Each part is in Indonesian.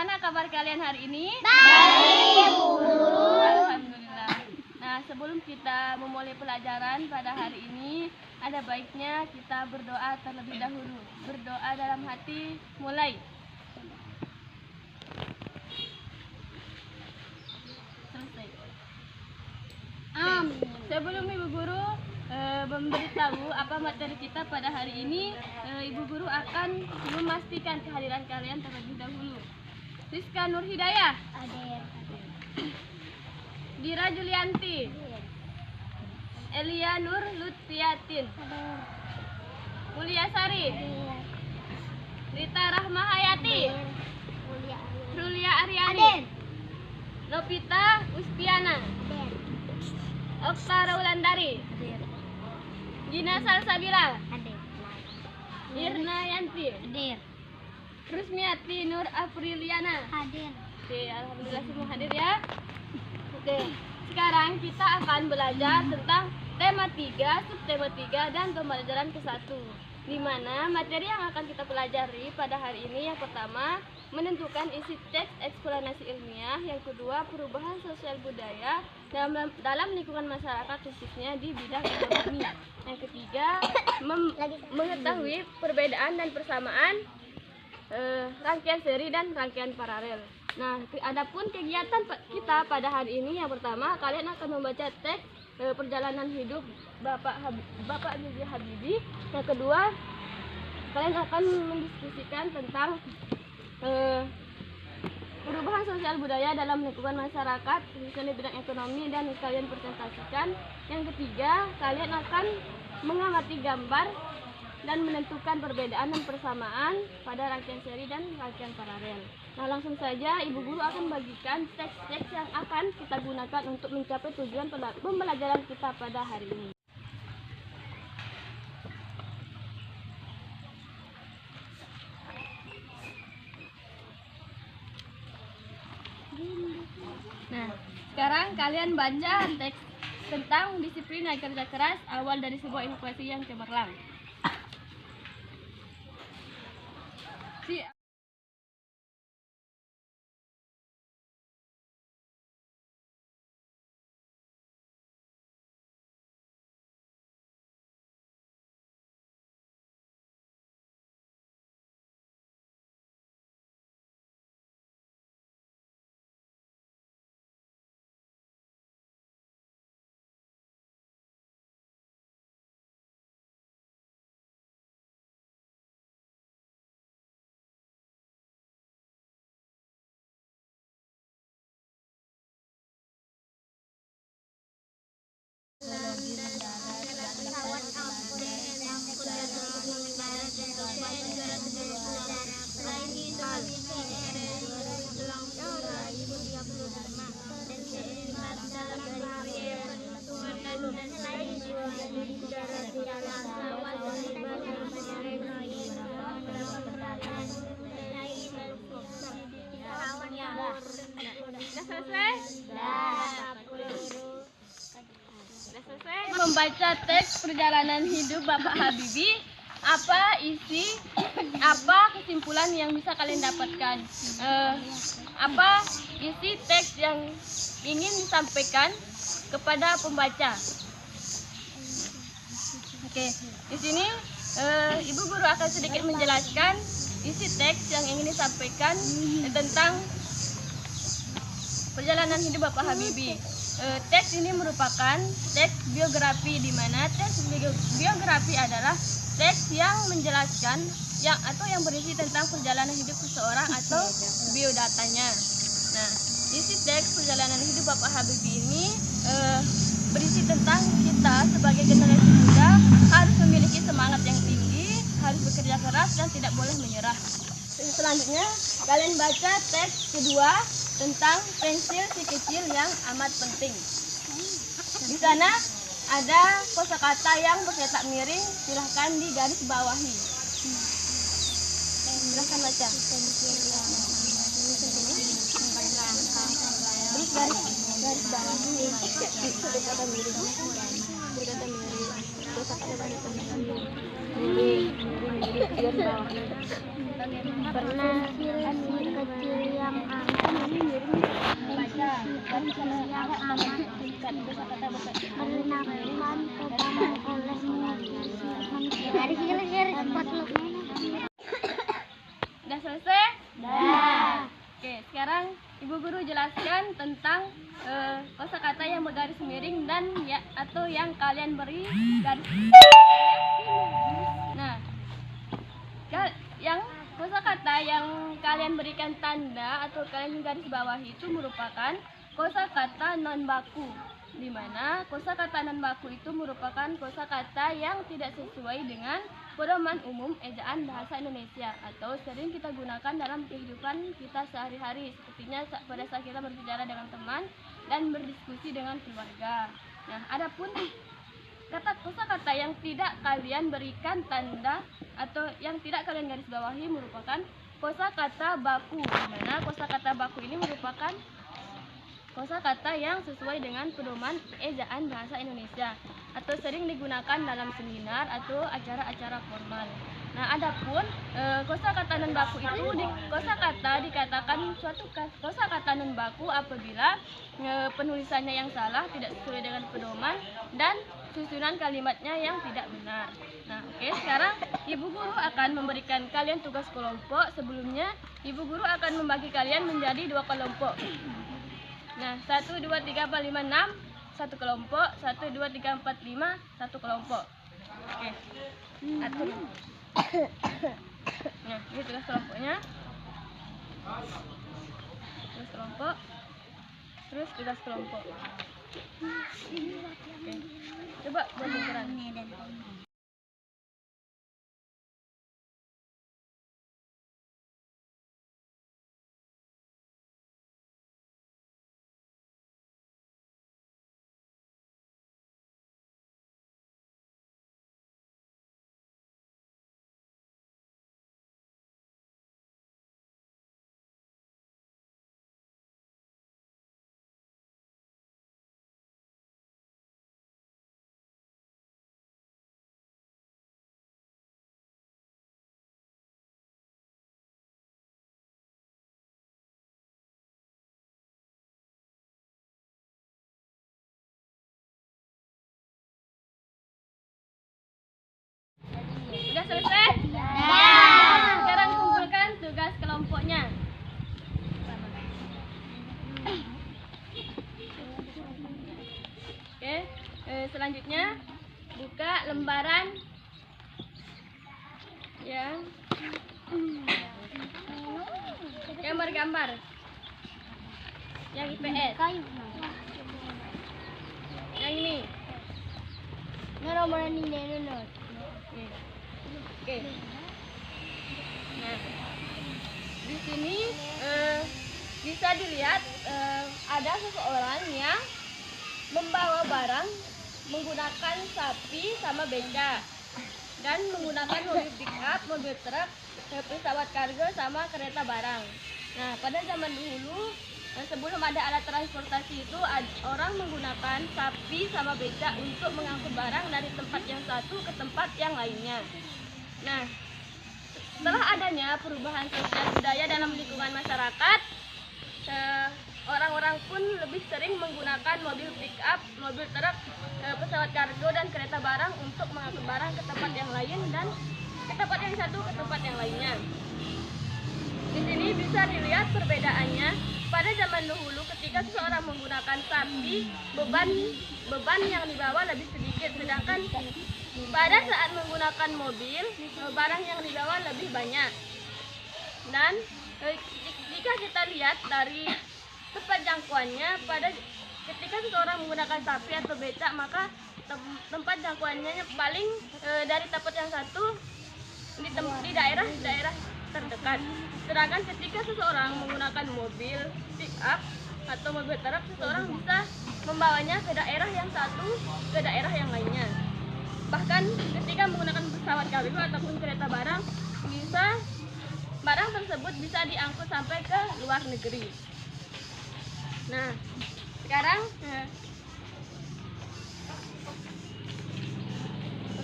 Bagaimana kabar kalian hari ini? Baik, Bu Guru. Alhamdulillah. Nah, sebelum kita memulai pelajaran pada hari ini, ada baiknya kita berdoa terlebih dahulu. Berdoa dalam hati, mulai. Selesai. Amin. Sebelum Ibu Guru memberitahu apa materi kita pada hari ini, Ibu Guru akan memastikan kehadiran kalian terlebih dahulu. Rizka Nur Hidayah, Hadir. Dira Julianti, Elia Nur Lutfiatin, Hadir. Mulia Sari, Hadir. Rita Rahmahayati, Mulia. Rulia Aryani, Hadir. Novita Ustiana, Hadir. Oktara Wulandari, Hadir. Gina Salsabila, Hadir. Irna Yanti, Hadir. Rusmiati Nur Apriliana. Hadir. Oke, alhamdulillah semua hadir ya. Oke, sekarang kita akan belajar tentang tema 3, subtema 3, dan pembelajaran ke-1. Di mana materi yang akan kita pelajari pada hari ini, yang pertama, menentukan isi teks eksplanasi ilmiah. Yang kedua, perubahan sosial budaya dalam lingkungan masyarakat, khususnya di bidang ekonomi. Yang ketiga, mengetahui perbedaan dan persamaan rangkaian seri dan rangkaian paralel. Nah, adapun kegiatan kita pada hari ini, yang pertama, kalian akan membaca teks perjalanan hidup Bapak B.J. Habibie. Yang kedua, kalian akan mendiskusikan tentang perubahan sosial budaya dalam lingkungan masyarakat, khususnya di bidang ekonomi, dan kalian presentasikan. Yang ketiga, kalian akan mengamati gambar dan menentukan perbedaan dan persamaan pada rangkaian seri dan rangkaian paralel. Nah, langsung saja Ibu Guru akan bagikan teks-teks yang akan kita gunakan untuk mencapai tujuan pembelajaran kita pada hari ini. Nah, sekarang kalian baca teks tentang disiplin dan kerja keras, awal dari sebuah inovasi yang cemerlang. Membaca teks perjalanan hidup Bapak Habibie, apa kesimpulan yang bisa kalian dapatkan? Apa isi teks yang ingin disampaikan kepada pembaca? Oke, di sini Ibu Guru akan sedikit menjelaskan isi teks yang ingin disampaikan tentang perjalanan hidup Bapak Habibie. Teks ini merupakan teks biografi, di mana teks biografi adalah teks yang menjelaskan yang berisi tentang perjalanan hidup seseorang atau biodatanya. Nah, isi teks perjalanan hidup Bapak Habibie ini berisi tentang kita sebagai generasi muda harus memiliki semangat yang tinggi, harus bekerja keras dan tidak boleh menyerah. Selanjutnya, kalian baca teks kedua tentang pensil si kecil yang amat penting. Di sana ada kosakata yang bercetak miring, silahkan digaris bawahi. Silahkan baca. Terus garis bawahi. Berkata miring. Kosakata berkata miring. Miring. Garis bawahi. Pernah si kecil yang dan keselamatan merenakan pedoman oleh manusia. Dari sini Udah selesai? Dah. Oke, sekarang Ibu Guru jelaskan tentang kosakata yang bergaris miring dan ya atau yang kalian beri garis. Nah, yang kosakata yang kalian berikan tanda atau kalian garis bawahi itu merupakan kosakata non baku, di mana kosakata non baku itu merupakan kosakata yang tidak sesuai dengan pedoman umum ejaan bahasa Indonesia atau sering kita gunakan dalam kehidupan kita sehari-hari, sepertinya pada saat kita berbicara dengan teman dan berdiskusi dengan keluarga. Nah, adapun kosakata yang tidak kalian berikan tanda atau yang tidak kalian garis bawahi merupakan kosakata baku, di mana kosakata baku ini merupakan kosakata yang sesuai dengan pedoman ejaan bahasa Indonesia atau sering digunakan dalam seminar atau acara-acara formal. Nah, adapun kosakata non baku itu kosakata dikatakan suatu kosakata non baku apabila penulisannya yang salah, tidak sesuai dengan pedoman dan susunan kalimatnya yang tidak benar. Nah, oke, sekarang Ibu Guru akan memberikan kalian tugas kelompok. Sebelumnya, Ibu Guru akan membagi kalian menjadi 2 kelompok. Nah, 1, 2, 3, 4, 5, 6 satu kelompok, 1, 2, 3, 4, 5 satu kelompok. Oke, atur. Nah, ini tugas kelompoknya. Tugas kelompok. Terus tugas kelompok. Oke, coba buat ukuran. Sudah selesai? Sekarang kumpulkan tugas kelompoknya. Oke, selanjutnya buka lembaran yang gambar-gambar yang IPS. Yang ini. Nomor ini nomor. Oke. Nah, di sini bisa dilihat ada seseorang yang membawa barang menggunakan sapi sama beca dan menggunakan mobil pickup, mobil truk, pesawat kargo sama kereta barang. Nah, pada zaman dulu sebelum ada alat transportasi itu orang menggunakan sapi sama beca untuk mengangkut barang dari tempat yang satu ke tempat yang lainnya. Nah, setelah adanya perubahan sosial budaya dalam lingkungan masyarakat, orang-orang pun lebih sering menggunakan mobil pick-up, mobil truk, pesawat kargo dan kereta barang untuk mengangkut barang ke tempat yang lain dan ke tempat yang satu ke tempat yang lainnya. Di sini bisa dilihat perbedaannya. Pada zaman dahulu ketika seseorang menggunakan sapi, beban yang dibawa lebih sedikit, sedangkan pada saat menggunakan mobil, barang yang dibawa lebih banyak. Dan jika kita lihat dari tempat jangkauannya, ketika seseorang menggunakan sapi atau becak, maka tempat jangkauannya paling dari tempat yang satu di daerah terdekat. Sedangkan ketika seseorang menggunakan mobil pick up atau mobil truk, seseorang bisa membawanya ke daerah yang satu ke daerah yang lainnya. Bahkan ketika menggunakan pesawat kargo ataupun kereta barang, barang tersebut bisa diangkut sampai ke luar negeri. Nah, sekarang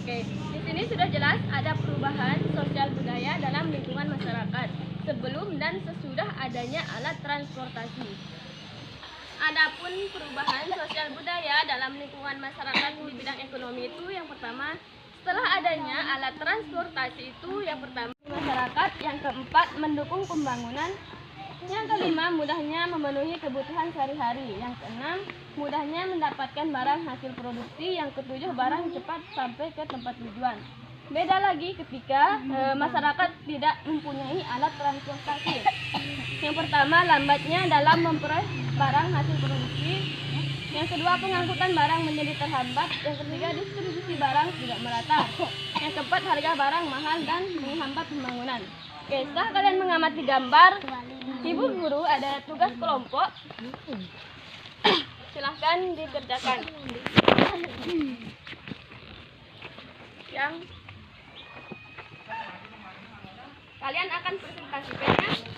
oke, di sini sudah jelas ada perubahan sosial budaya dalam lingkungan masyarakat sebelum dan sesudah adanya alat transportasi. Adapun perubahan sosial budaya dalam lingkungan masyarakat di bidang ekonomi itu yang pertama, setelah adanya alat transportasi itu yang pertama masyarakat, yang keempat mendukung pembangunan, yang kelima mudahnya memenuhi kebutuhan sehari-hari, yang keenam mudahnya mendapatkan barang hasil produksi, yang ketujuh barang cepat sampai ke tempat tujuan. Beda lagi ketika masyarakat tidak mempunyai alat transportasi. Yang pertama, lambatnya dalam memperoleh barang hasil produksi. Yang kedua, pengangkutan barang menjadi terhambat. Yang ketiga, distribusi barang tidak merata. Yang keempat, harga barang mahal dan menghambat pembangunan. Oke, setelah kalian mengamati gambar, Ibu guru ada tugas kelompok. Silahkan dikerjakan. Yang kalian akan presentasikannya.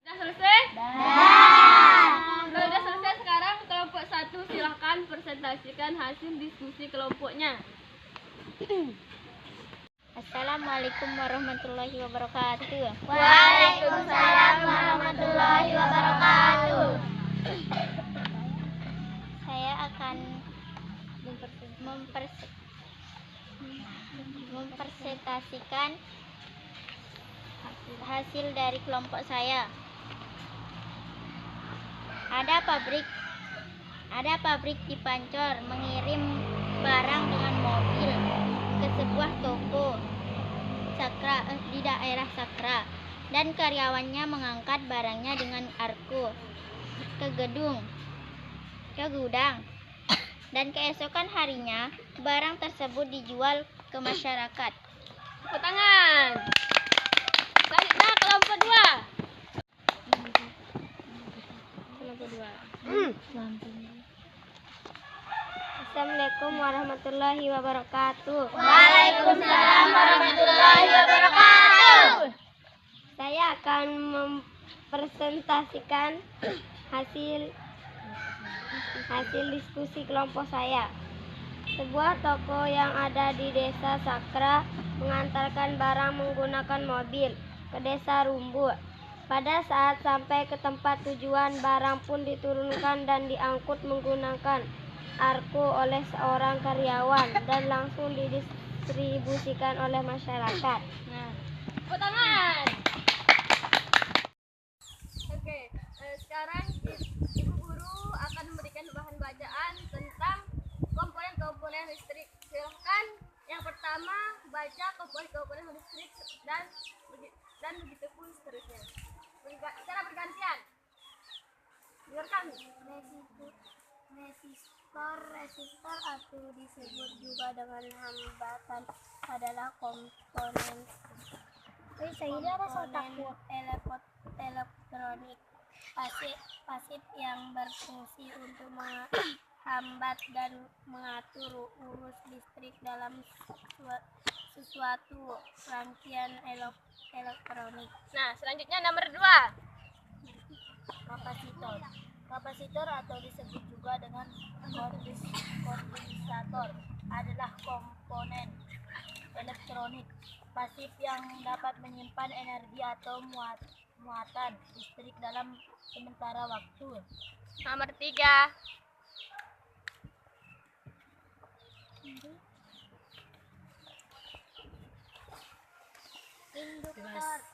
Sudah selesai? Kalau sudah selesai, sekarang kelompok 1 silahkan presentasikan hasil diskusi kelompoknya. Assalamualaikum warahmatullahi wabarakatuh. Waalaikumsalam warahmatullahi wabarakatuh. Saya akan mempresentasikan hasil dari kelompok saya. Ada pabrik di Pancor mengirim barang dengan mobil ke sebuah toko di daerah Sakra, dan karyawannya mengangkat barangnya dengan argo ke gudang, dan keesokan harinya barang tersebut dijual ke masyarakat. Tepuk tangan. Selanjutnya kelompok 2. Assalamualaikum warahmatullahi wabarakatuh. Waalaikumsalam warahmatullahi wabarakatuh. Saya akan mempresentasikan hasil diskusi kelompok saya. Sebuah toko yang ada di desa Sakra mengantarkan barang menggunakan mobil ke desa Rumbu. Pada saat sampai ke tempat tujuan, barang pun diturunkan dan diangkut menggunakan argo oleh seorang karyawan dan langsung didistribusikan oleh masyarakat. Nah, tepuk tangan. Oke, sekarang Ibu Guru akan memberikan bahan bacaan tentang komponen-komponen listrik. Silahkan yang pertama baca komponen-komponen listrik dan begitu pun seterusnya. Secara bergantian. Dengarkan. Resistor atau disebut juga dengan hambatan adalah komponen elektronik pasif yang berfungsi untuk menghambat dan mengatur arus listrik dalam suatu rangkaian elektronik. Nah, selanjutnya nomor 2. Kapasitor atau disebut juga dengan kondensator adalah komponen elektronik pasif yang dapat menyimpan energi atau muatan listrik dalam sementara waktu. Nomor 3. Induktor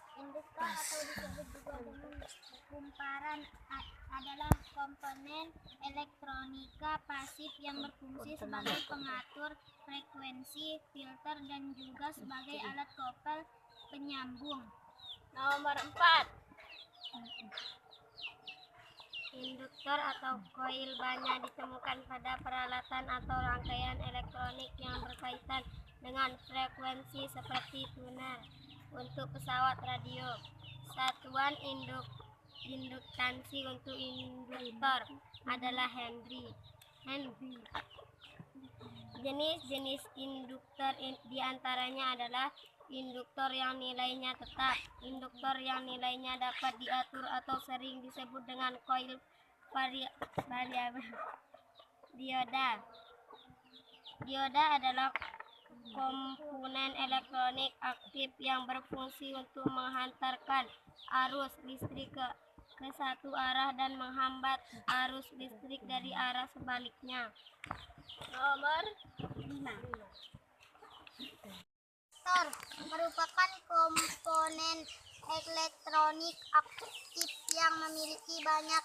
atau disebut juga dengan kumparan adalah komponen elektronika pasif yang berfungsi sebagai pengatur frekuensi, filter, dan juga sebagai alat kopel penyambung. Nomor 4. Induktor atau koil banyak ditemukan pada peralatan atau rangkaian elektronik yang berkaitan dengan frekuensi seperti tuner untuk pesawat radio. Satuan induktansi untuk induktor adalah Henry. Jenis-jenis induktor diantaranya adalah induktor yang nilainya tetap, induktor yang nilainya dapat diatur atau sering disebut dengan koil variabel. Dioda adalah komponen elektronik aktif yang berfungsi untuk menghantarkan arus listrik ke satu arah dan menghambat arus listrik dari arah sebaliknya. Nomor 5. Resistor merupakan komponen elektronik aktif yang memiliki banyak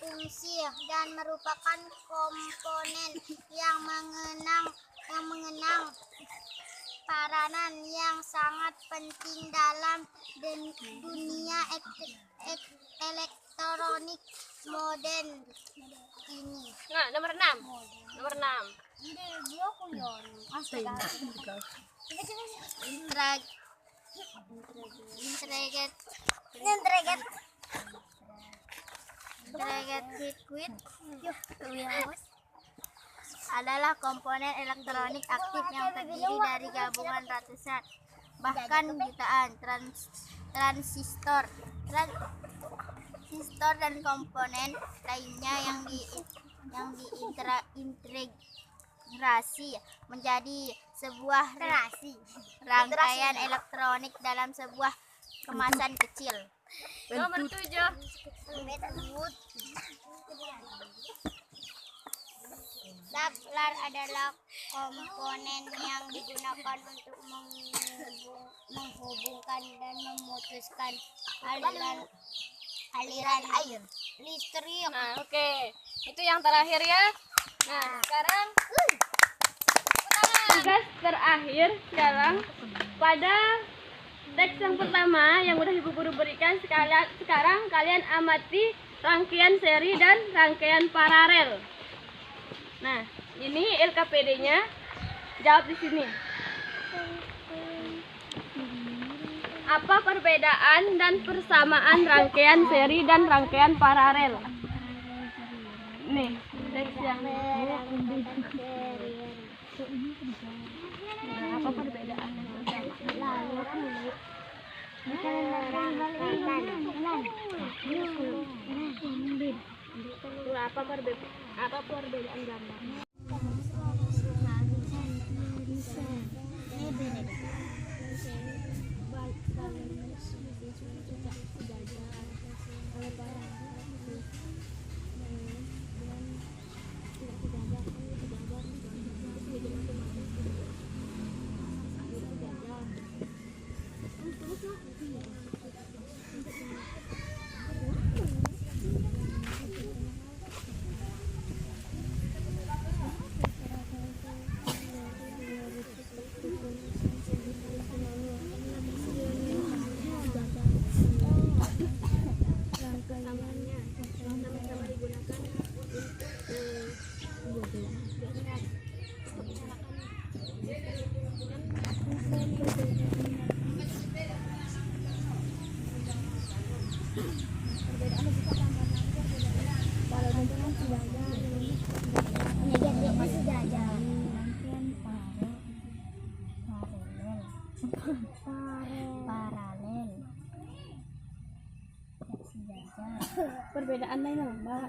fungsi dan merupakan komponen yang mengenang peranan yang sangat penting dalam dunia elektronik modern ini. Nah, nomor 6. Nomor 6. Integrated circuit adalah komponen elektronik aktif yang terdiri dari gabungan ratusan bahkan jutaan transistor dan komponen lainnya yang diintegrasi menjadi sebuah rangkaian elektronik dalam sebuah kemasan kecil. Nomor 7. Saklar adalah komponen yang digunakan untuk menghubungkan dan memutuskan aliran air listrik. Nah, oke. Itu yang terakhir ya. Nah, sekarang tugas terakhir sekarang pada teks yang pertama yang udah Ibu Guru berikan. Sekarang kalian amati rangkaian seri dan rangkaian paralel. Nah, ini LKPD-nya. Jawab di sini. Apa perbedaan dan persamaan rangkaian seri dan rangkaian paralel? Nih, teks yang apa perbedaan dan persamaan? Apa perbedaan gambar? Perbedaan lain Mbak.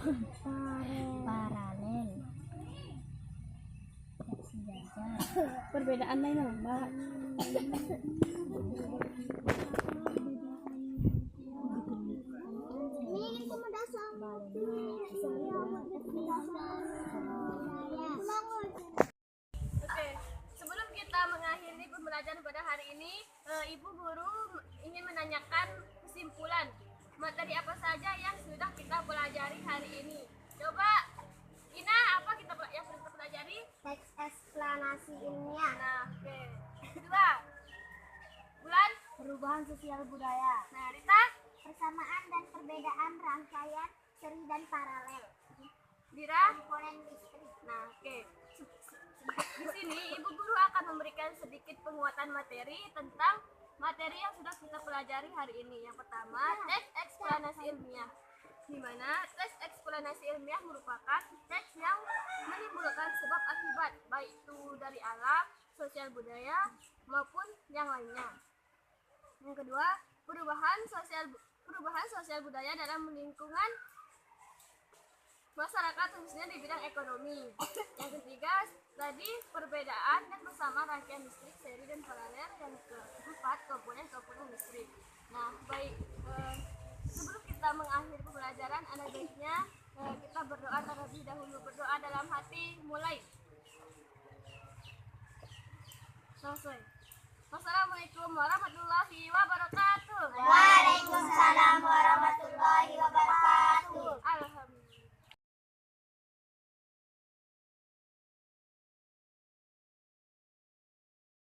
Paralel. Perbedaan lain Mbak. Oke, sebelum kita mengakhiri pembelajaran pada hari ini, Ibu Guru ingin menanyakan kesimpulan materi apa saja yang sudah kita pelajari hari ini. Coba, Ina, apa yang sudah kita pelajari? Teks eksplanasi ilmiah. Nah, oke. Kedua, Bulan? Perubahan sosial budaya. Nah, Rita? Persamaan dan perbedaan rangkaian seri dan paralel. Dira? Komponen listrik. Nah, oke. Di sini Ibu Guru akan memberikan sedikit penguatan materi tentang materi yang sudah kita pelajari hari ini. Yang pertama, teks eksplanasi ilmiah. Di mana teks eksplanasi ilmiah merupakan teks yang menimbulkan sebab akibat, baik itu dari alam, sosial budaya, maupun yang lainnya. Yang kedua, perubahan sosial budaya dalam lingkungan masyarakat, khususnya di bidang ekonomi. Yang ketiga, tadi perbedaan dan persamaan rangkaian listrik seri dan paralel. Yang keempat, komponen listrik. Nah, baik, sebelum kita mengakhiri pembelajaran, ada baiknya kita berdoa terlebih dahulu. Berdoa dalam hati, mulai. Selesai. Wassalamualaikum warahmatullahi